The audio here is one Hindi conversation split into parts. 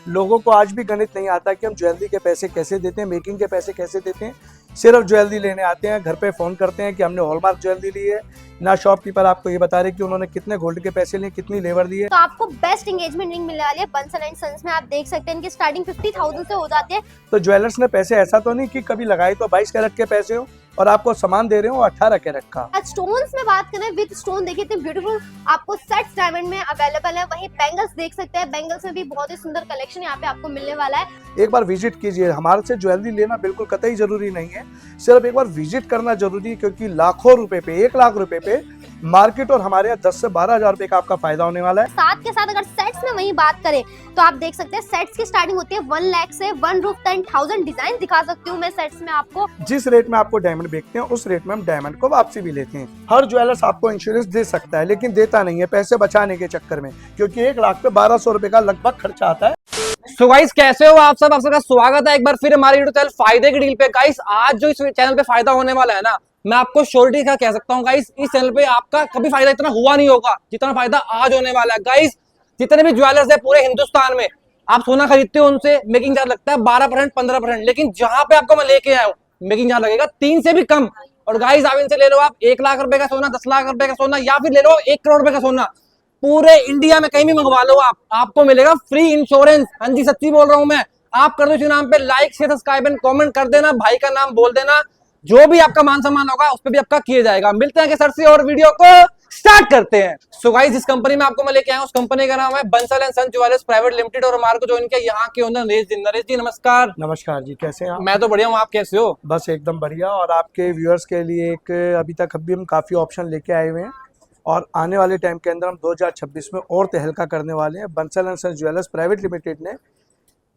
लोगों को आज भी गणित नहीं आता कि हम ज्वेलरी के पैसे कैसे देते हैं, मेकिंग के पैसे कैसे देते हैं। सिर्फ ज्वेलरी लेने आते हैं, घर पे फ़ोन करते हैं कि हमने हॉलमार्क ज्वेलरी ली है, ना शॉपकीपर आपको ये बता रहे कि उन्होंने कितने गोल्ड के पैसे लिए, कितनी लेबर दी है। तो आपको बेस्ट एंगेजमेंट रिंग मिलने वाली है बंसल एंड सन्स में। आप देख सकते हैं इनकी स्टार्टिंग 50,000 से हो जाती है। तो ज्वेलर्स ने पैसे ऐसा तो नहीं कि कभी लगाए तो 22 कैरेट के पैसे हो और आपको सामान दे रहे हो 18 कैरेट का। आज स्टोन्स में बात करें, विद स्टोन देखिए इतने ब्यूटीफुल आपको सेट्स डायमंड में अवेलेबल है। वहीं बैंगल्स देख सकते हैं, बैंगल्स में भी बहुत ही सुंदर कलेक्शन यहाँ पे आपको मिलने वाला है। एक बार विजिट कीजिए, हमारे से ज्वेलरी लेना बिल्कुल कतई जरूरी नहीं है, सिर्फ एक बार विजिट करना जरूरी है, क्योंकि लाखों रुपए पे, 1 लाख रुपए पे मार्केट और हमारे यहाँ 10 से 12 हजार रुपए का आपका फायदा होने वाला है। साथ के साथ अगर सेट्स में वही बात करें तो आप देख सकते हैं सेट्स की स्टार्टिंग होती है 1 लाख से 1,10,000 डिजाइन दिखा सकती हूँ मैं सेट्स में आपको। जिस रेट में आपको डायमंड बेचते हैं उस रेट में हम डायमंड को वापसी भी लेते हैं। हर ज्वेलर्स आपको इंश्योरेंस दे सकता है, लेकिन देता नहीं है पैसे बचाने के चक्कर में, क्योंकि 1 लाख पे 1200 रुपए का लगभग खर्चा आता है। सो गाइस, कैसे हो आप सब? आप सबका स्वागत है एक बार फिर हमारे यूट्यूब चैनल फायदे की डील पे। गाइस, आज जो इस चैनल पे फायदा होने वाला है ना, मैं आपको श्योरिटी का कह सकता हूँ गाइस, इस चैनल पे आपका कभी फायदा इतना हुआ नहीं होगा जितना फायदा आज होने वाला है। गाइस, जितने भी ज्वेलर्स है पूरे हिंदुस्तान में, आप सोना खरीदते हो उनसे मेकिंग चार्ज लगता है 12%, 15%, लेकिन जहां पे आपको मैं लेके आया हूँ मेकिंग चार्ज लगेगा 3 से भी कम। और गाइस, आप इनसे ले लो आप 1 लाख रुपए का सोना, 10 लाख रुपए का सोना, या फिर ले लो 1 करोड़ रुपए का सोना, पूरे इंडिया में कहीं भी मंगवा लो आप, आपको मिलेगा फ्री इंश्योरेंस। हाँ जी, सच्ची बोल रहा हूं मैं। आप कर दो इस नाम पे like, share, subscribe and comment कर देना, भाई का नाम बोल देना, जो भी आपका मान सम्मान होगा उस पर भी आपका किया जाएगा। मिलते हैं सर से और वीडियो को स्टार्ट करते हैं। सो गाइस, जिस कंपनी में आपको मैं लेके आया हूं उस कंपनी का नाम है Bansal and son jewellers private limited, और हमारे को जो इनके यहाँ के ओनर नरेश जी, नमस्कार। नमस्कार जी, कैसे हैं आप? मैं तो बढ़िया हूँ, आप कैसे हो? बस एकदम बढ़िया। और आपके व्यूअर्स के लिए एक अभी हम काफ़ी ऑप्शन लेके आए हुए हैं, और आने वाले टाइम के अंदर हम 2026 में और तहलका करने वाले हैं। Bansal and son jewellers private limited ने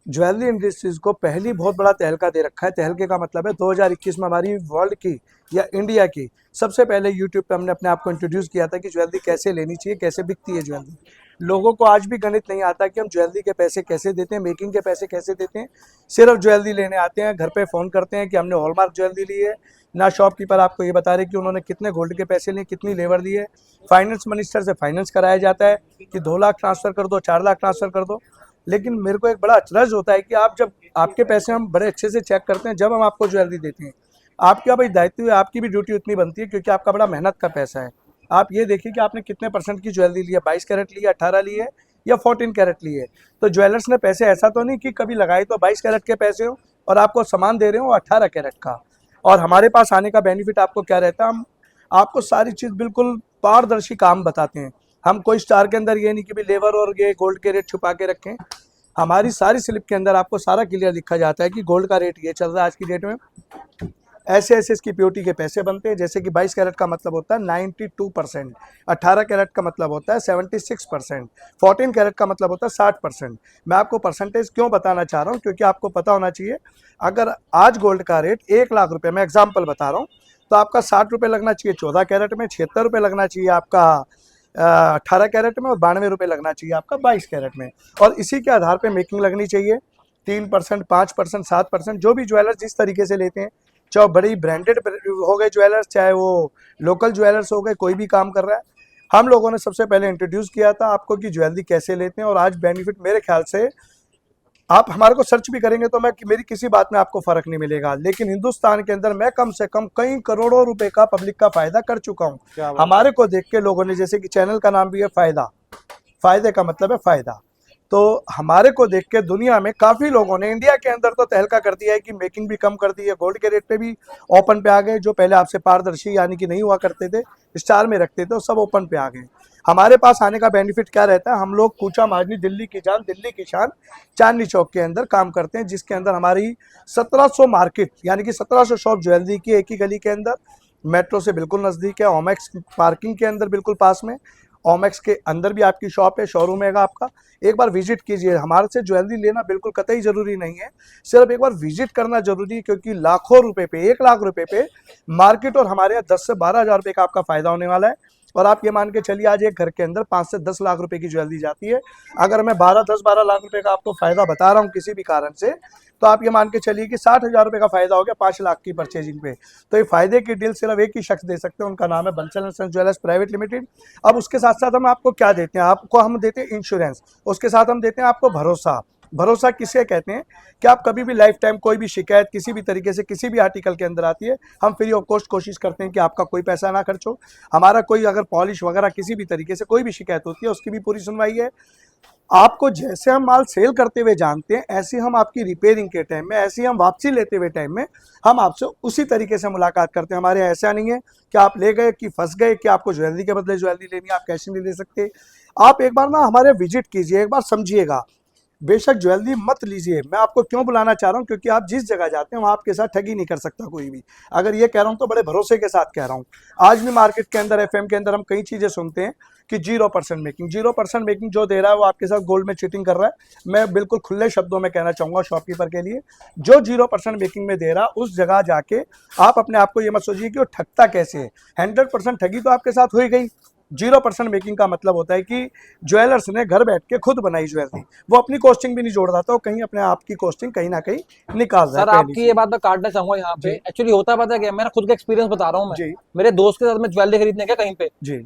ज्वेलरी इंडस्ट्रीज को पहली बहुत बड़ा तहलका दे रखा है। तहलके का मतलब है 2021 में हमारी वर्ल्ड की या इंडिया की सबसे पहले यूट्यूब पे हमने अपने आप को इंट्रोड्यूस किया था कि ज्वेलरी कैसे लेनी चाहिए, कैसे बिकती है ज्वेलरी। लोगों को आज भी गणित नहीं आता कि हम ज्वेलरी के पैसे कैसे देते हैं, मेकिंग के पैसे कैसे देते हैं। सिर्फ ज्वेलरी लेने आते हैं, घर पे फ़ोन करते हैं कि हमने हॉलमार्क ज्वेलरी ली है, ना शॉपकीपर आपको ये बता रहे कि उन्होंने कितने गोल्ड के पैसे लिए, कितनी लेबर दी है। फाइनेंस मिनिस्टर से फाइनेंस कराया जाता है कि 2 लाख ट्रांसफ़र कर दो, 4 लाख ट्रांसफ़र कर दो। लेकिन मेरे को एक बड़ा अचरज होता है कि आप जब आपके पैसे हम बड़े अच्छे से चेक करते हैं जब हम आपको ज्वेलरी देते हैं। आपका भाई दायित्व है, आपकी भी ड्यूटी उतनी बनती है, क्योंकि आपका बड़ा मेहनत का पैसा है। आप ये देखिए कि आपने कितने % की ज्वेलरी ली है, 22 कैरेट ली है, 18 ली है या 14 कैरेट ली है। तो ज्वेलर्स ने पैसे ऐसा तो नहीं कि कभी लगाए तो 22 कैरेट के पैसे हो और आपको सामान दे रहे हो 18 कैरेट का। और हमारे पास आने का बेनिफिट आपको क्या रहता है, हम आपको सारी चीज़ बिल्कुल पारदर्शी काम बताते हैं। हम कोई स्टार के अंदर ये नहीं कि भी लेबर और ये गोल्ड के रेट छुपा के रखें। हमारी सारी स्लिप के अंदर आपको सारा क्लियर लिखा जाता है कि गोल्ड का रेट ये चल रहा है आज की डेट में, ऐसे ऐसे इसकी प्योरिटी के पैसे बनते हैं। जैसे कि 22 कैरेट का मतलब होता है 92%, 18 कैरेट का मतलब होता है 76%, 14 कैरेट का मतलब होता है 60%। मैं आपको परसेंटेज क्यों बताना चाह रहा हूँ, क्योंकि आपको पता होना चाहिए अगर आज गोल्ड का रेट 1 लाख रुपये, मैं एग्जाम्पल बता रहा हूँ, तो आपका 60 रुपये लगना चाहिए 14 कैरेट में, 76 रुपये लगना चाहिए आपका 18 कैरेट में, और 92 रुपये लगना चाहिए आपका 22 कैरेट में। और इसी के आधार पे मेकिंग लगनी चाहिए 3%, 5%, 7%। जो भी ज्वेलर्स जिस तरीके से लेते हैं, चाहे बड़ी ब्रांडेड हो गए ज्वेलर्स, चाहे वो लोकल ज्वेलर्स हो गए, कोई भी काम कर रहा है, हम लोगों ने सबसे पहले इंट्रोड्यूस किया था आपको कि ज्वेलरी कैसे लेते हैं। और आज बेनिफिट मेरे ख्याल से आप हमारे को सर्च भी करेंगे तो मेरी किसी बात में आपको फर्क नहीं मिलेगा, लेकिन हिंदुस्तान के अंदर मैं कम से कम कई करोड़ों रुपए का पब्लिक का फायदा कर चुका हूं। हमारे को देख के लोगों ने, जैसे कि चैनल का नाम भी है फायदा, फायदे का मतलब है फायदा, तो हमारे को देख के दुनिया में काफी लोगों ने इंडिया के अंदर तो तहलका कर दिया है कि मेकिंग भी कम कर दी है, गोल्ड के रेट पे भी ओपन पे आ गए। जो पहले आपसे पारदर्शी यानी कि नहीं हुआ करते थे, स्टार में रखते थे, वो सब ओपन पे आ गए। हमारे पास आने का बेनिफिट क्या रहता है, हम लोग कूचा माजनी, दिल्ली की जान, दिल्ली की शान, चांदनी चौक के अंदर काम करते हैं, जिसके अंदर हमारी 1700 मार्केट यानी कि 1700 शॉप ज्वेलरी की एक ही गली के अंदर, मेट्रो से बिल्कुल नज़दीक है, ओमेक्स पार्किंग के अंदर बिल्कुल पास में, ओमेक्स के अंदर भी आपकी शॉप है, शोरूम है आपका। एक बार विजिट कीजिए, हमारे से ज्वेलरी लेना बिल्कुल कतई ज़रूरी नहीं है, सिर्फ एक बार विजिट करना जरूरी है, क्योंकि लाखों रुपए पे, 1 लाख रुपए पे मार्केट और हमारे यहाँ 10 से 12 हज़ार रुपये का आपका फायदा होने वाला है। और आप ये मान के चलिए आज एक घर के अंदर 5 से 10 लाख रुपए की ज्वेलरी जाती है। अगर मैं 10-12 लाख रुपए का आपको फायदा बता रहा हूँ किसी भी कारण से, तो आप ये मान के चलिए कि 60,000 रुपये का फायदा हो गया 5 लाख की परचेजिंग पे। तो ये फायदे की डील सिर्फ एक ही शख्स दे सकते हैं, उनका नाम है Bansal and son jewellers private limited. अब उसके साथ साथ हम आपको क्या देते हैं, आपको हम देते हैं इंश्योरेंस, उसके साथ हम देते हैं आपको भरोसा, भरोसा किसे कहते हैं कि आप कभी भी लाइफ टाइम कोई भी शिकायत किसी भी तरीके से किसी भी आर्टिकल के अंदर आती है, हम फ्री ऑफ कॉस्ट कोशिश करते हैं कि आपका कोई पैसा ना खर्च हो। हमारा कोई अगर पॉलिश वगैरह किसी भी तरीके से कोई भी शिकायत होती है उसकी भी पूरी सुनवाई है। आपको जैसे हम माल सेल करते हुए जानते हैं, ऐसे हम आपकी रिपेयरिंग के टाइम में, ऐसे हम वापसी लेते हुए टाइम में हम आपसे उसी तरीके से मुलाकात करते हैं। हमारे यहाँ ऐसा नहीं है कि आप ले गए कि फंस गए कि आपको ज्वेलरी के बदले ज्वेलरी लेनी है, आप कैश नहीं ले सकते। आप एक बार ना हमारे विजिट कीजिए, एक बार समझिएगा। बेशक ज्वेलरी मत लीजिए। मैं आपको क्यों बुलाना चाह रहा हूँ, क्योंकि आप जिस जगह जाते हैं वहाँ आपके साथ ठगी नहीं कर सकता कोई भी। अगर ये कह रहा हूँ तो बड़े भरोसे के साथ कह रहा हूँ। आज भी मार्केट के अंदर एफएम के अंदर हम कई चीज़ें सुनते हैं कि 0% मेकिंग, 0% मेकिंग जो दे रहा है वो आपके साथ गोल्ड में चीटिंग कर रहा है। मैं बिल्कुल खुले शब्दों में कहना चाहूँगा शॉपकीपर के लिए, जो 0% मेकिंग में दे रहा उस जगह जाके आप अपने आप को ये मत सोचिए कि वो ठगता कैसे है। 100% ठगी तो आपके साथ हो ही गई। 0% मेकिंग का मतलब होता है कि ज्वेलर्स ने घर बैठ के खुद बनाई ज्वेलरी, वो अपनी कॉस्टिंग भी नहीं जोड़ रहा था, वो कहीं अपने आप की कॉस्टिंग कहीं ना कहीं निकाल रहा है। सर आपकी ये बात मैं काटना चाहूंगा यहाँ पे। एक्चुअली होता पता है क्या, मेरा खुद का एक्सपीरियंस बता रहा हूँ मैं। मेरे दोस्त के साथ मैं ज्वेलरी खरीदने गया कहीं पे जी,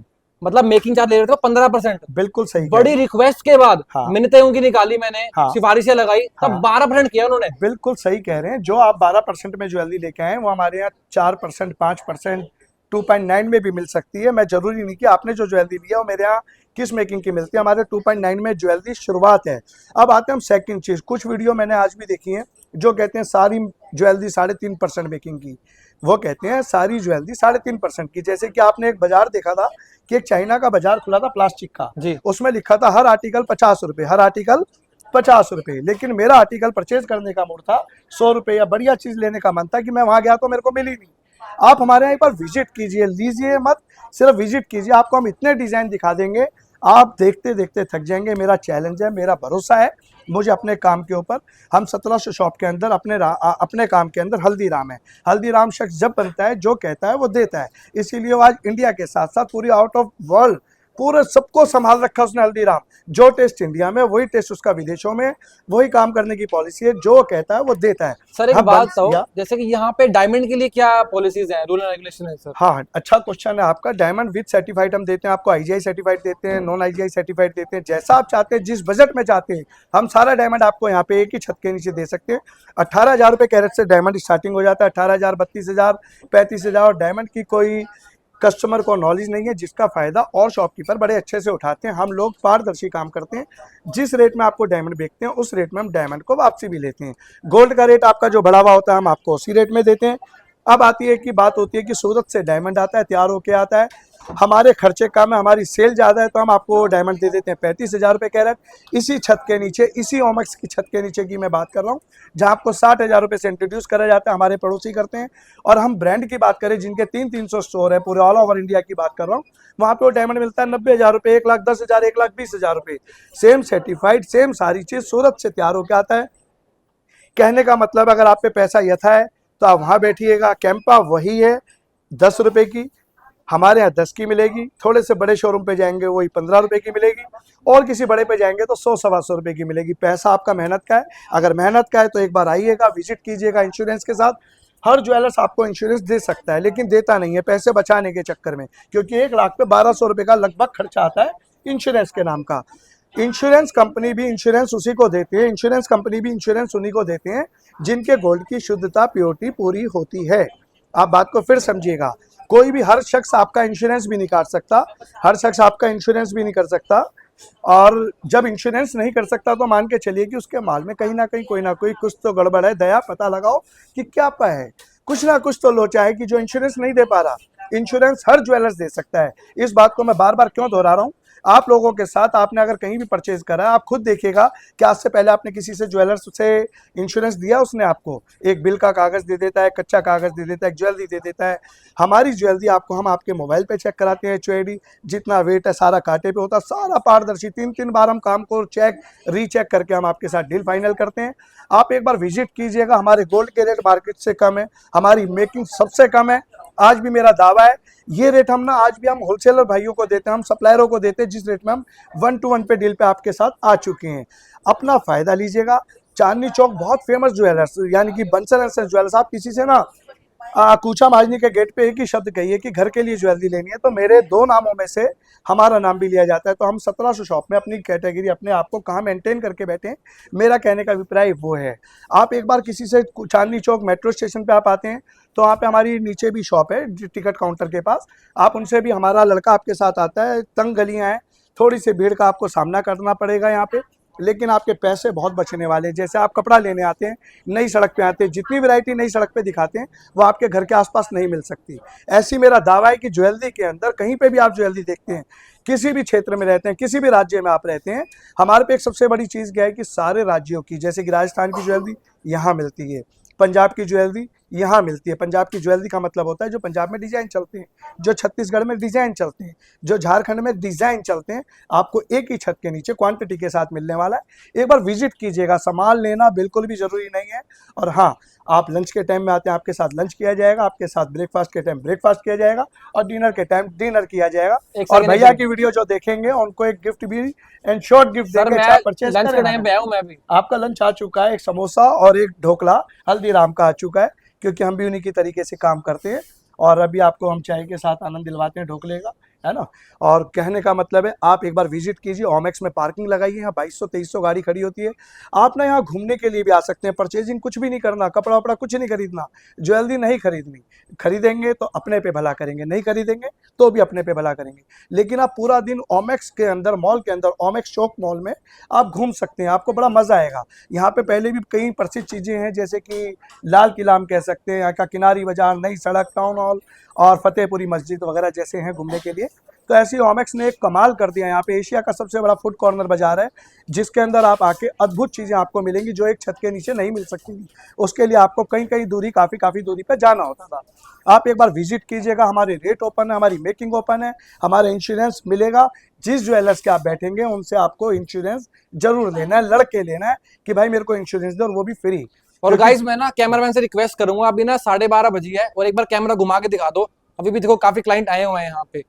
मतलब मेकिंग चार्ज ले रहे थे 15%। बिल्कुल सही। बड़ी रिक्वेस्ट के बाद हाँ। मिन्नतें उनकी निकाली मैंने, हाँ। सिफारिशें लगाई, तब हाँ। 12% किया उन्होंने। बिल्कुल सही कह रहे हैं। जो आप 12% में ज्वेलरी लेके आए वो हमारे यहाँ 4%, 5%, 2.9 में भी मिल सकती है। मैं जरूरी नहीं कि आपने जो ज्वेलरी लिया वो मेरे यहाँ किस मेकिंग की मिलती है। हमारे 2.9 में ज्वेलरी शुरुआत है। अब आते हैं हम सेकंड चीज़। कुछ वीडियो मैंने आज भी देखी है जो कहते हैं सारी ज्वेलरी 3.5% मेकिंग की। वो कहते हैं सारी ज्वेलरी 3.5% की। जैसे कि आपने एक बाजार देखा था कि एक चाइना का बाजार खुला था प्लास्टिक का जी। उसमें लिखा था हर आर्टिकल 50 रुपये, हर आर्टिकल 50 रुपये। लेकिन मेरा आर्टिकल परचेज करने का मूड था 100 रुपये या बढ़िया चीज़ लेने का मन था कि मैं वहाँ गया तो मेरे को मिली नहीं। आप हमारे यहाँ एक बार विजिट कीजिए, लीजिए मत, सिर्फ विजिट कीजिए। आपको हम इतने डिज़ाइन दिखा देंगे, आप देखते देखते थक जाएंगे। मेरा चैलेंज है, मेरा भरोसा है मुझे अपने काम के ऊपर। हम 1700 शॉप के अंदर अपने काम के अंदर हल्दीराम है। हल्दीराम शख्स जब बनता है जो कहता है वो देता है। इसीलिए वो आज इंडिया के साथ साथ पूरी आउट ऑफ वर्ल्ड पूरे सबको संभाल रखा उसने हल्दीराम। जो टेस्ट इंडिया में वही टेस्ट उसका विदेशों में, वही काम करने की पॉलिसी है। जो कहता है वो देता है। सर एक हम बात बताओ, जैसे कि यहाँ पे डायमंड के लिए क्या पॉलिसीज हैं, रूल एंड रेगुलेशन है सर? हाँ, अच्छा क्वेश्चन है आपका। डायमंड विद सर्टिफाइड हम देते हैं आपको, आईजीआई सर्टिफाइड देते हैं, नॉन आईजीआई सर्टिफाइड देते हैं। जैसा आप चाहते हैं, जिस बजट में चाहते हैं, हम सारा डायमंड आपको यहाँ पे एक ही छत के नीचे दे सकते हैं। 18,000 रुपये कैरेट से डायमंड स्टार्टिंग हो जाता है। 18,000, 32,000, 35,000। और डायमंड की कोई कस्टमर को नॉलेज नहीं है, जिसका फायदा और शॉपकीपर बड़े अच्छे से उठाते हैं। हम लोग पारदर्शी काम करते हैं। जिस रेट में आपको डायमंड बेचते हैं उस रेट में हम डायमंड को वापसी भी लेते हैं। गोल्ड का रेट आपका जो बढ़ा हुआ होता है हम आपको उसी रेट में देते हैं। अब आती है कि बात होती है कि सूरत से डायमंड आता है, तैयार होके आता है, हमारे खर्चे कम है, हमारी सेल ज़्यादा है, तो हम आपको डायमंड दे देते हैं 35,000 रुपये कैरेट। इसी छत के नीचे, इसी ओमेक्स की छत के नीचे की मैं बात कर रहा हूँ, जहाँ आपको 60,000 रुपये से इंट्रोड्यूस करा जाता है। हमारे पड़ोसी करते हैं। और हम ब्रांड की बात करें जिनके 300 स्टोर है पूरे ऑल ओवर इंडिया की बात कर रहा हूँ, वहाँ पे वो डायमंड मिलता है 90,000 रुपये, 1,10,000, 1,20,000 रुपये। सेम सर्टिफाइड, सेम सारी चीज़ सूरत से तैयार होकर आता है। कहने का मतलब अगर आप पे पैसा यथा है तो आप वहाँ बैठिएगा। कैंपा वही है 10 रुपये की, हमारे यहाँ 10 की मिलेगी। थोड़े से बड़े शोरूम पे जाएंगे वही 15 रुपये की मिलेगी, और किसी बड़े पे जाएंगे तो 100-125 रुपये की मिलेगी। पैसा आपका मेहनत का है। अगर मेहनत का है तो एक बार आइएगा, विजिट कीजिएगा इंश्योरेंस के साथ। हर ज्वेलर्स आपको इंश्योरेंस दे सकता है लेकिन देता नहीं है पैसे बचाने के चक्कर में, क्योंकि 1 लाख पे 1,200 रुपये का लगभग खर्चा आता है इंश्योरेंस के नाम का। इंश्योरेंस कंपनी भी इंश्योरेंस उसी को देती है, इंश्योरेंस कंपनी भी इंश्योरेंस उन्हीं को देते हैं जिनके गोल्ड की शुद्धता, प्योरिटी पूरी होती है। आप बात को फिर समझिएगा। कोई भी, हर शख्स आपका इंश्योरेंस भी नहीं काट सकता, हर शख्स आपका इंश्योरेंस भी नहीं कर सकता। और जब इंश्योरेंस नहीं कर सकता तो मान के चलिए कि उसके माल में कहीं ना कहीं कोई ना कोई कुछ तो गड़बड़ है। दया पता लगाओ कि क्या पा है, कुछ ना कुछ तो लोचा है कि जो इंश्योरेंस नहीं दे पा रहा। इंश्योरेंस हर ज्वेलर्स दे सकता है। इस बात को मैं बार बार क्यों दोहरा रहा हूँ आप लोगों के साथ। आपने अगर कहीं भी परचेज करा है, आप खुद देखिएगा कि आज से पहले आपने किसी से ज्वेलर्स से इंश्योरेंस दिया, उसने आपको एक बिल का कागज़ दे देता है, कच्चा कागज़ दे देता है, एक ज्वेलरी दे देता है। हमारी ज्वेलरी आपको हम आपके मोबाइल पे चेक कराते हैं। HOD जितना वेट है सारा कांटे पे होता है, सारा पारदर्शी। 3-3 बार हम काम को चेक रीचेक करके हम आपके साथ डील फाइनल करते हैं। आप एक बार विजिट कीजिएगा। हमारे गोल्ड के रेट मार्केट से कम है, हमारी मेकिंग सबसे कम है। आज भी मेरा दावा है ये रेट हम ना आज भी हम होलसेलर भाइयों को देते हैं, हम सप्लायरों को देते हैं, जिस रेट में हम 1-to-1 पे डील पे आपके साथ आ चुके हैं। अपना फायदा लीजिएगा। चांदनी चौक बहुत फेमस ज्वेलर्स यानी कि बंसल एंड सन्स ज्वेलर्स, आप किसी से ना कूचा महाजनी के गेट पे एक ही शब्द कहिए कि घर के लिए ज्वेलरी लेनी है, तो मेरे 2 नामों में से हमारा नाम भी लिया जाता है। तो हम 1700 शॉप में अपनी कैटेगरी अपने आप को कहाँ मेंटेन करके बैठे हैं, मेरा कहने का अभिप्राय वो है। आप एक बार किसी से चांदनी चौक मेट्रो स्टेशन पे आप आते हैं तो वहाँ पे हमारी नीचे भी शॉप है टिकट काउंटर के पास, आप उनसे भी, हमारा लड़का आपके साथ आता है। तंग गलियाँ हैं, थोड़ी सी भीड़ का आपको सामना करना पड़ेगा यहाँ पे, लेकिन आपके पैसे बहुत बचने वाले हैं। जैसे आप कपड़ा लेने आते हैं, नई सड़क पे आते हैं, जितनी वैरायटी नई सड़क पे दिखाते हैं वो आपके घर के आसपास नहीं मिल सकती। ऐसी मेरा दावा है कि ज्वेलरी के अंदर कहीं पे भी आप ज्वेलरी देखते हैं, किसी भी क्षेत्र में रहते हैं, किसी भी राज्य में आप रहते हैं, हमारे पे एक सबसे बड़ी चीज़ क्या है कि सारे राज्यों की, जैसे कि राजस्थान की ज्वेलरी यहाँ मिलती है, पंजाब की ज्वेलरी यहाँ मिलती है। पंजाब की ज्वेलरी का मतलब होता है जो पंजाब में डिज़ाइन चलते हैं, जो छत्तीसगढ़ में डिज़ाइन चलते हैं, जो झारखंड में डिज़ाइन चलते हैं, आपको एक ही छत के नीचे क्वांटिटी के साथ मिलने वाला है। एक बार विजिट कीजिएगा, सामान लेना बिल्कुल भी ज़रूरी नहीं है। और हाँ, आप लंच के टाइम में आते हैं, आपके साथ लंच किया जाएगा, आपके साथ ब्रेकफास्ट के टाइम ब्रेकफास्ट किया जाएगा और डिनर के टाइम डिनर किया जाएगा। और भैया की वीडियो जो देखेंगे उनको एक गिफ्ट भी एंड शॉर्ट गिफ्ट देंगे, चाहे परचेज लंच के टाइम पे आया हूं मैं भी। आपका लंच आ चुका है, एक समोसा और एक ढोकला हल्दीराम का आ चुका है, क्योंकि हम भी उन्हीं की तरीके से काम करते हैं। और अभी आपको हम चाय के साथ आनंद दिलवाते हैं ढोकले का, है ना। और कहने का मतलब है आप एक बार विजिट कीजिए, ओमेक्स में पार्किंग लगाइए, यहाँ 2200-2300 गाड़ी खड़ी होती है। आप ना यहाँ घूमने के लिए भी आ सकते हैं, परचेजिंग कुछ भी नहीं करना, कपड़ा वपड़ा कुछ नहीं खरीदना, ज्वेलरी नहीं खरीदनी। खरीदेंगे तो अपने पे भला करेंगे, नहीं खरीदेंगे तो भी अपने पे भला करेंगे। लेकिन आप पूरा दिन ओमेक्स के अंदर, मॉल के अंदर, ओमेक्स चौक मॉल में आप घूम सकते हैं, आपको बड़ा मज़ा आएगा। यहाँ पे पहले भी कई प्रसिद्ध चीज़ें हैं, जैसे कि लाल किला हम कह सकते हैं, यहाँ का किनारी बाजार, नई सड़क, टाउन हॉल और फतेहपुरी मस्जिद वगैरह जैसे हैं घूमने के लिए। तो ऐसी ओमेक्स ने एक कमाल कर दिया। यहाँ पे एशिया का सबसे बड़ा फूड कॉर्नर बाजार है, जिसके अंदर आप आके अद्भुत चीज़ें आपको मिलेंगी जो एक छत के नीचे नहीं मिल सकती। उसके लिए आपको कहीं कहीं दूरी, काफ़ी दूरी पर जाना होता था। आप एक बार विजिट कीजिएगा, हमारे रेट ओपन है, हमारी मेकिंग ओपन है, हमारा इंश्योरेंस मिलेगा। जिस ज्वेलर्स के आप बैठेंगे उनसे आपको इंश्योरेंस जरूर लेना है, लड़के लेना है कि भाई मेरे को इंश्योरेंस दे, और वो भी फ्री। और गाइस मैं ना कैमरामैन से रिक्वेस्ट करूंगा, अभी ना 12:30 बजी है और एक बार कैमरा घुमा के दिखा दो। अभी भी देखो काफी क्लाइंट आए हुए हैं यहाँ पे,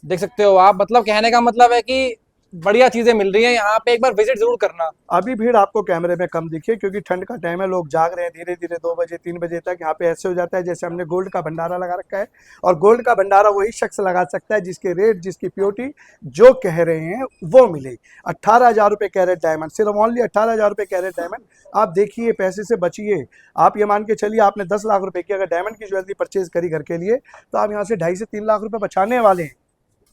देख सकते हो आप। मतलब कहने का मतलब है कि बढ़िया चीजें मिल रही हैं यहाँ पे, एक बार विजिट जरूर करना। अभी भीड़ आपको कैमरे में कम दिखी क्योंकि ठंड का टाइम है, लोग जाग रहे हैं। धीरे धीरे 2 बजे 3 बजे तक यहाँ पे ऐसे हो जाता है जैसे हमने गोल्ड का भंडारा लगा रखा है। और गोल्ड का भंडारा वही शख्स लगा सकता है जिसके रेट, जिसकी प्योरिटी जो कह रहे हैं वो मिले। 18,000 रुपये कैरेट डायमंड, सिर्फ ओनली 18,000 रुपये कैरेट डायमंड। आप देखिए, पैसे से बचिए। आप ये मान के चलिए आपने 10 लाख रुपए की अगर डायमंड की ज्वेलरी परचेज करी घर के लिए, तो आप यहाँ से 2.5 से 3 लाख रुपए बचाने वाले हैं।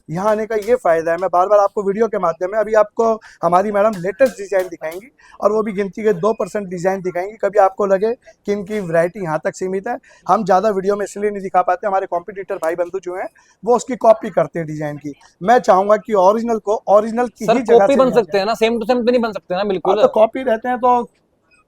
यहाँ आने का ये फायदा है। मैं बार बार आपको वीडियो के माध्यम में, अभी आपको हमारी मैडम लेटेस्ट डिजाइन दिखाएंगी और वो भी गिनती के 2% डिजाइन दिखाएंगी। कभी आपको लगे कि इनकी वैरायटी यहाँ तक सीमित है, हम ज़्यादा वीडियो में इसलिए नहीं दिखा पाते, हमारे कॉम्पिटिटर भाई बंधु जो हैं वो उसकी कॉपी करते हैं डिजाइन की। मैं चाहूंगा कि ओरिजिनल को ओरिजिनल की ही जगह कॉपी बन सकते हैं ना, सेम टू सेम तो नहीं बन सकते ना। बिल्कुल तो कॉपी रहते हैं, तो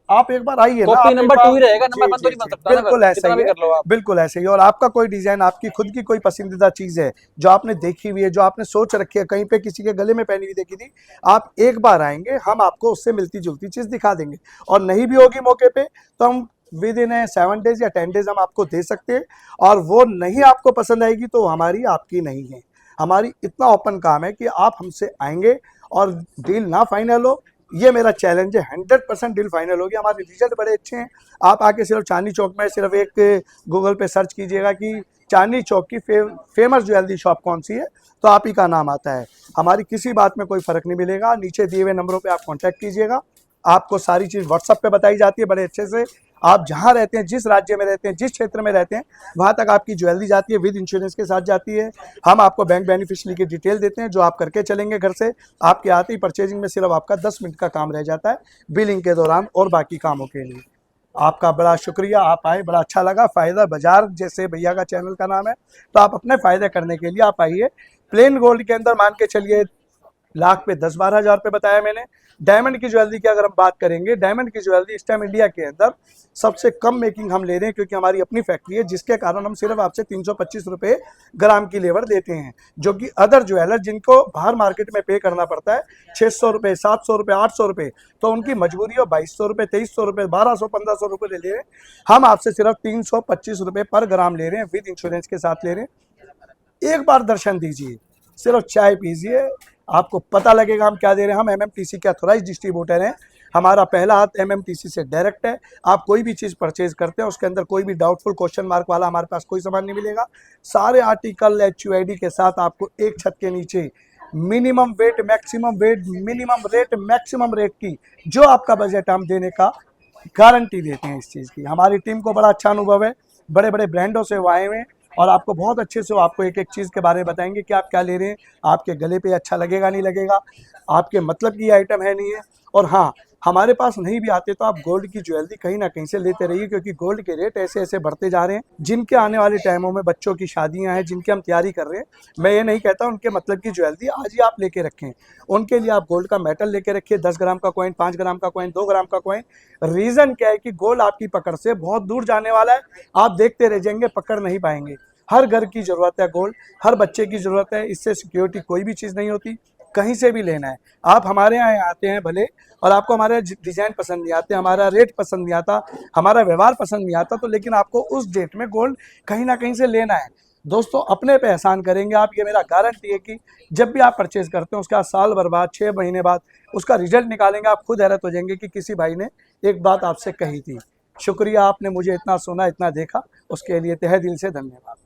आप एक बार आइए ना, कॉपी नंबर 2 ही रहेगा, नंबर 1 तो नहीं बन सकता। बिल्कुल ऐसा ही कर लो आप। बिल्कुल ऐसे ही। और आपका कोई डिजाइन, आपकी खुद की कोई पसंदीदा चीज है जो आपने देखी हुई है, जो आपने सोच रखी है, कहीं पे किसी के गले में पहनी हुई देखी थी, आप एक बार आएंगे, हम आपको उससे मिलती जुलती चीज दिखा देंगे। और नहीं भी होगी मौके पे तो हम विद इन 7 डेज या 10 डेज हम आपको दे सकते हैं। और वो नहीं आपको पसंद आएगी तो हमारी आपकी नहीं है। हमारी इतना ओपन काम है कि आप हमसे आएंगे और डील ना फाइनल हो, ये मेरा चैलेंज है। 100% डील फाइनल होगी। हमारे रिजल्ट बड़े अच्छे हैं। आप आके सिर्फ चांदनी चौक में सिर्फ एक गूगल पे सर्च कीजिएगा कि चांदनी चौक की फेमस ज्वेलरी शॉप कौन सी है, तो आप ही का नाम आता है। हमारी किसी बात में कोई फ़र्क नहीं मिलेगा। नीचे दिए हुए नंबरों पे आप कांटेक्ट कीजिएगा, आपको सारी चीज़ व्हाट्सएप पे बताई जाती है बड़े अच्छे से। आप जहाँ रहते हैं, जिस राज्य में रहते हैं, जिस क्षेत्र में रहते हैं, वहाँ तक आपकी ज्वेलरी जाती है, विद इंश्योरेंस के साथ जाती है। हम आपको बैंक बेनिफिशियरी की डिटेल देते हैं जो आप करके चलेंगे घर से। आपके आते ही परचेजिंग में सिर्फ आपका 10 मिनट का काम रह जाता है बिलिंग के दौरान और बाकी कामों के लिए। आपका बड़ा शुक्रिया, आप आए, बड़ा अच्छा लगा। फ़ायदा बाजार जैसे भैया का चैनल का नाम है, तो आप अपने फ़ायदे करने के लिए आप आइए। प्लेन गोल्ड के अंदर मान के चलिए लाख पे 10-12 हज़ार रुपये बताया मैंने। डायमंड की ज्वेलरी की अगर हम बात करेंगे, डायमंड की ज्वेलरी इस टाइम इंडिया के अंदर सबसे कम मेकिंग हम ले रहे हैं, क्योंकि हमारी अपनी फैक्ट्री है, जिसके कारण हम सिर्फ आपसे 325 रुपये ग्राम की लेबर लेते हैं। जो कि अदर ज्वेलर जिनको बाहर मार्केट में पे करना पड़ता है 600 रुपये, 700 रुपये, 800 रुपये, तो उनकी मजबूरी हो 2200 रुपये, 2300 रुपये, 1200, 1500 रुपये ले रहे हैं। हम आपसे सिर्फ 325 रुपये पर ग्राम ले रहे हैं, विद इंश्योरेंस के साथ ले रहे हैं। एक बार दर्शन दीजिए, सिर्फ चाय पीजिए, आपको पता लगेगा हम क्या दे रहे हैं। हम MMTC के अथोराइज डिस्ट्रीब्यूटर हैं। हमारा पहला हाथ MMTC से डायरेक्ट है। आप कोई भी चीज़ परचेज करते हैं उसके अंदर कोई भी डाउटफुल क्वेश्चन मार्क वाला हमारे पास कोई सामान नहीं मिलेगा। सारे आर्टिकल HUID के साथ आपको एक छत के नीचे minimum weight, maximum weight, minimum rate, maximum rate की जो आपका बजट हम देने का गारंटी देते हैं इस चीज़ की। हमारी टीम को बड़ा अच्छा अनुभव है, बड़े बड़े ब्रांडों से वो आए हुए हैं और आपको बहुत अच्छे से वो आपको एक एक चीज़ के बारे में बताएंगे कि आप क्या ले रहे हैं, आपके गले पे अच्छा लगेगा नहीं लगेगा, आपके मतलब की आइटम है नहीं है। और हाँ, हमारे पास नहीं भी आते तो आप गोल्ड की ज्वेलरी कहीं ना कहीं से लेते रहिए, क्योंकि गोल्ड के रेट ऐसे ऐसे बढ़ते जा रहे हैं। जिनके आने वाले टाइमों में बच्चों की शादियां हैं, जिनकी हम तैयारी कर रहे हैं, मैं ये नहीं कहता उनके मतलब की ज्वेलरी आज ही आप लेके रखें। उनके लिए आप गोल्ड का मेटल लेके रखिए, 10 ग्राम का कॉइन, 5 ग्राम का कॉइन, 2 ग्राम का कॉइन। रीज़न क्या है कि गोल्ड आपकी पकड़ से बहुत दूर जाने वाला है, आप देखते रह जाएंगे, पकड़ नहीं पाएंगे। हर घर की ज़रूरत है गोल्ड, हर बच्चे की ज़रूरत है, इससे सिक्योरिटी कोई भी चीज़ नहीं होती। कहीं से भी लेना है, आप हमारे यहाँ आते हैं भले और आपको हमारे डिज़ाइन पसंद नहीं आते, हमारा रेट पसंद नहीं आता, हमारा व्यवहार पसंद नहीं आता, तो लेकिन आपको उस डेट में गोल्ड कहीं ना कहीं से लेना है। दोस्तों, अपने पे एहसान करेंगे आप, ये मेरा गारंटी है कि जब भी आप परचेज करते हैं उसका साल भर बाद, 6 महीने बाद उसका रिजल्ट निकालेंगे, आप खुद हैरत हो जाएंगे कि किसी भाई ने एक बात आपसे कही थी। शुक्रिया, आपने मुझे इतना सुना, इतना देखा, उसके लिए तहे दिल से धन्यवाद।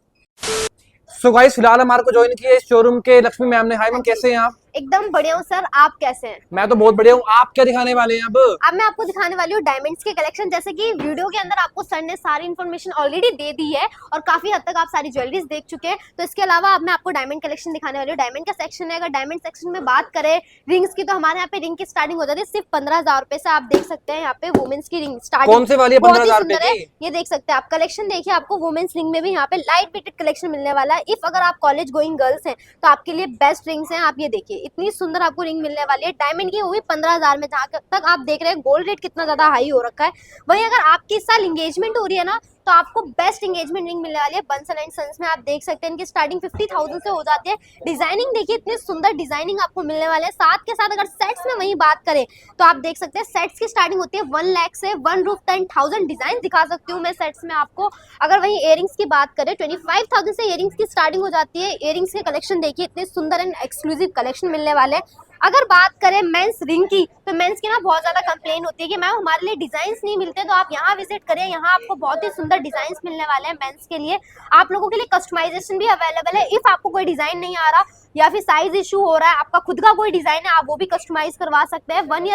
सो गाइस, फिलहाल हमारे को ज्वाइन किया इस शोरूम के लक्ष्मी मैम ने। हाय मैम, कैसे हैं आप? एकदम बढ़िया हूँ सर, आप कैसे हैं? मैं तो बहुत बढ़िया हूँ। आप क्या दिखाने वाले हैं अब मैं आपको दिखाने वाली हूँ डायमंड्स के कलेक्शन। जैसे कि वीडियो के अंदर आपको सर ने सारी इन्फॉर्मेशन ऑलरेडी दे दी है और काफी हद तक आप सारी ज्वेलरीज देख चुके हैं। तो इसके अलावा अब मैं आपको डायमंड कलेक्शन दिखाने वाली हूँ। डायमंड का सेक्शन है। अगर डायमंड सेक्शन में बात करें रिंग्स की, तो हमारे यहाँ पे रिंग की स्टार्टिंग हो जाती है सिर्फ 15,000 रुपए से। आप देख सकते हैं यहाँ पे वुमेन्स की रिंग स्टार्टिंग कौन से वाली है 15,000 रुपए की? ये देख सकते हैं आप, कलेक्शन देखिए। आपको वुमेन्स रिंग में भी यहाँ पे लाइट वेटेड कलेक्शन मिलने वाला है। इफ अगर आप कॉलेज गोइंग गर्ल्स हैं तो आपके लिए बेस्ट रिंग्स हैं। आप ये देखिए, इतनी सुंदर आपको रिंग मिलने वाली है डायमंड की, वो भी 15,000 में। जहां तक आप देख रहे हैं गोल्ड रेट कितना ज्यादा हाई हो रखा है। वहीं अगर आपकी इस साल एंगेजमेंट हो रही है ना, तो आपको बेस्ट एंगेजमेंट रिंग मिलने वाली है बंसल एंड सन्स में। आप देख सकते हैं इनकी स्टार्टिंग 50,000 से हो जाती है। डिजाइनिंग देखिए, इतनी सुंदर डिजाइनिंग आपको मिलने वाले हैं। साथ के साथ अगर सेट्स में वही बात करें तो आप देख सकते हैं सेट्स की स्टार्टिंग होती है 1 लाख से 1,10,000 डिजाइन दिखा सकती हूँ मैं सेट्स में आपको। अगर वही इयरिंग्स की बात करें 25,000 से इयरिंग्स की स्टार्टिंग हो जाती है। इयरिंग्स के कलेक्शन देखिए, इतने सुंदर एंड एक्सक्लूसिव कलेक्शन मिलने वाले हैं। अगर बात करें मेंस रिंग की, तो मेंस की ना बहुत ज्यादा कंप्लेन होती है कि मैम हमारे लिए डिजाइन्स नहीं मिलते। तो आप यहाँ विजिट करें, यहाँ आपको बहुत ही सुंदर डिजाइन्स मिलने वाले हैं मेंस के लिए। आप लोगों के लिए कस्टमाइजेशन भी अवेलेबल है। इफ आपको कोई डिजाइन नहीं आ रहा या फिर साइज इशू हो रहा है, आपका खुद का कोई डिजाइन है, आप वो भी कस्टमाइज करवा सकते हैं। 1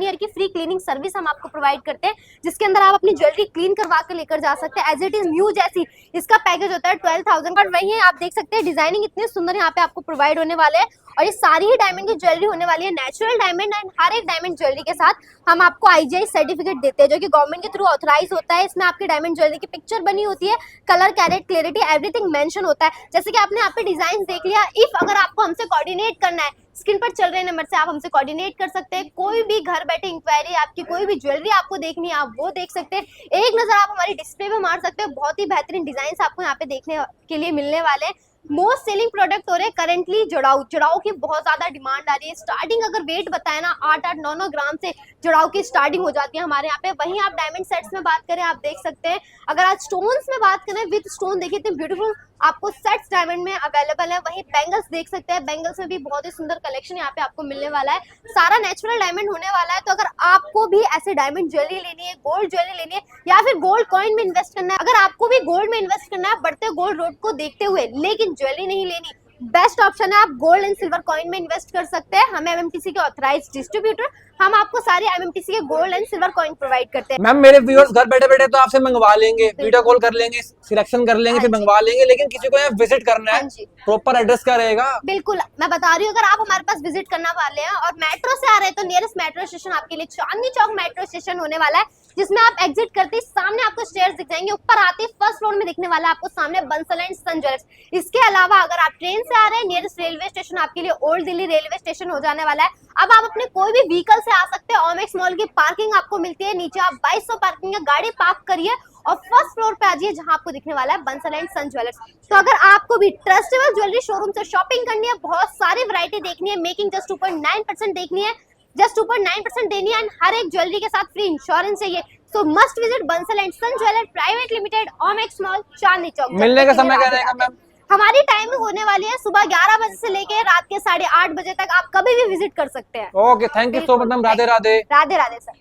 ईयर की फ्री क्लीनिंग सर्विस हम आपको प्रोवाइड करते हैं, जिसके अंदर आप अपनी ज्वेलरी क्लीन करवा के लेकर जा सकते हैं एज इट इज न्यू जैसी। इसका पैकेज होता है 12,000 का। वही आप देख सकते हैं डिजाइनिंग इतनी सुंदर यहाँ पे आपको प्रोवाइड होने वाले हैं। और ये सारी ही डायमंड की ज्वेलरी होने वाली है नेचुरल डायमंड। एंड हर एक डायमंड ज्वेलरी के साथ हम आपको IGI सर्टिफिकेट देते हैं, जो कि गवर्नमेंट के थ्रू ऑथराइज होता है। इसमें आपकी डायमंड ज्वेलरी की पिक्चर बनी होती है, colour, carat, clarity, everything mention होता है। जैसे कि आपने यहाँ पे डिजाइन देख लिया। इफ अगर आपको हमसे कोऑर्डिनेट करना है, स्क्रीन पर चल रहे नंबर से आप हमसे कोऑर्डिनेट कर सकते हैं। कोई भी घर बैठे इंक्वायरी, आपकी कोई भी ज्वेलरी आपको देखनी है, आप वो देख सकते हैं। एक नजर आप हमारी डिस्प्ले पे मार सकते हैं। बहुत ही बेहतरीन डिजाइन आपको यहाँ पे देखने के लिए मिलने वाले हैं। मोस्ट सेलिंग प्रोडक्ट हो रहे हैं करेंटली जड़ाऊ की बहुत ज्यादा डिमांड आ रही है। स्टार्टिंग अगर वेट बताए ना 8-8, 9-9 ग्राम से जड़ाऊ की स्टार्टिंग हो जाती है हमारे यहाँ पे। वहीं आप डायमंड सेट्स में बात करें, आप देख सकते हैं। अगर आज स्टोन्स में बात करें, विद स्टोन देखिए इतने ब्यूटीफुल आपको सेट्स डायमंड में अवेलेबल है। वहीं बैंगल्स देख सकते हैं, बैंगल्स में भी बहुत ही सुंदर कलेक्शन यहाँ पे आपको मिलने वाला है। सारा नेचुरल डायमंड होने वाला है। तो अगर आपको भी ऐसे डायमंड ज्वेलरी लेनी है, गोल्ड ज्वेलरी लेनी है, या फिर गोल्ड कॉइन में इन्वेस्ट करना है, अगर आपको भी गोल्ड में इन्वेस्ट करना है बढ़ते गोल्ड रेट को देखते हुए, लेकिन ज्वेलरी नहीं लेनी, बेस्ट ऑप्शन है आप गोल्ड एंड सिल्वर कॉइन में इन्वेस्ट कर सकते हैं। हम MMTC के ऑथराइज डिस्ट्रीब्यूटर, हम आपको सारे MMTC के gold and silver coin provide करते हैं। मैम, मेरे व्यूअर्स घर बैठे बैठे तो आपसे मंगवा लेंगे, वीडियो कॉल कर लेंगे, सिलेक्शन कर लेंगे, फिर मंगवा लेंगे, लेकिन किसी को यहाँ विजिट करना है, प्रॉपर एड्रेस क्या रहेगा? बिल्कुल, मैं बता रही हूँ। अगर आप हमारे पास विजिट करना वाले हैं और मेट्रो से आ रहे हैं, तो नियरेस्ट मेट्रो स्टेशन आपके लिए चांदनी चौक मेट्रो स्टेशन होने वाला है, जिसमें आप एग्जिट करते ही सामने आपको स्टेयर्स दिख जाएंगे। ऊपर आते ही फर्स्ट फ्लोर में दिखने वाला है आपको सामने बंसल एंड सन ज्वेलर्स। इसके अलावा अगर आप ट्रेन से आ रहे हैं, नियरेस्ट रेलवे स्टेशन आपके लिए ओल्ड दिल्ली रेलवे स्टेशन हो जाने वाला है। अब आप अपने कोई भी व्हीकल से आ सकते हैं। ओमेक्स मॉल की पार्किंग आपको मिलती है नीचे। आप 2200 पार्किंग है, गाड़ी पार्क करिए और फर्स्ट फ्लोर पे आ जाइए, जहां आपको दिखने वाला है बंसल एंड सन ज्वेलर्स। तो अगर आपको भी ट्रस्टेबल ज्वेलरी शोरूम से शॉपिंग करनी है, बहुत सारी वैरायटी देखनी है, मेकिंग जस्ट 2.9% देखनी है, जस्ट 2.9% देनी है, हर एक ज्वेलरी के साथ फ्री इंश्योरेंस चाहिए, so must visit Bansal and son jeweller private limited, Omaxe mall, Chandni Chowk. मिलने का समय क्या रहेगा मैम? हमारी टाइमिंग होने वाली है सुबह 11 बजे से लेके रात के 8:30 बजे तक, आप कभी भी विजिट कर सकते हैं। Okay, thank you so much ma'am, Radhe Radhe. Radhe Radhe sir.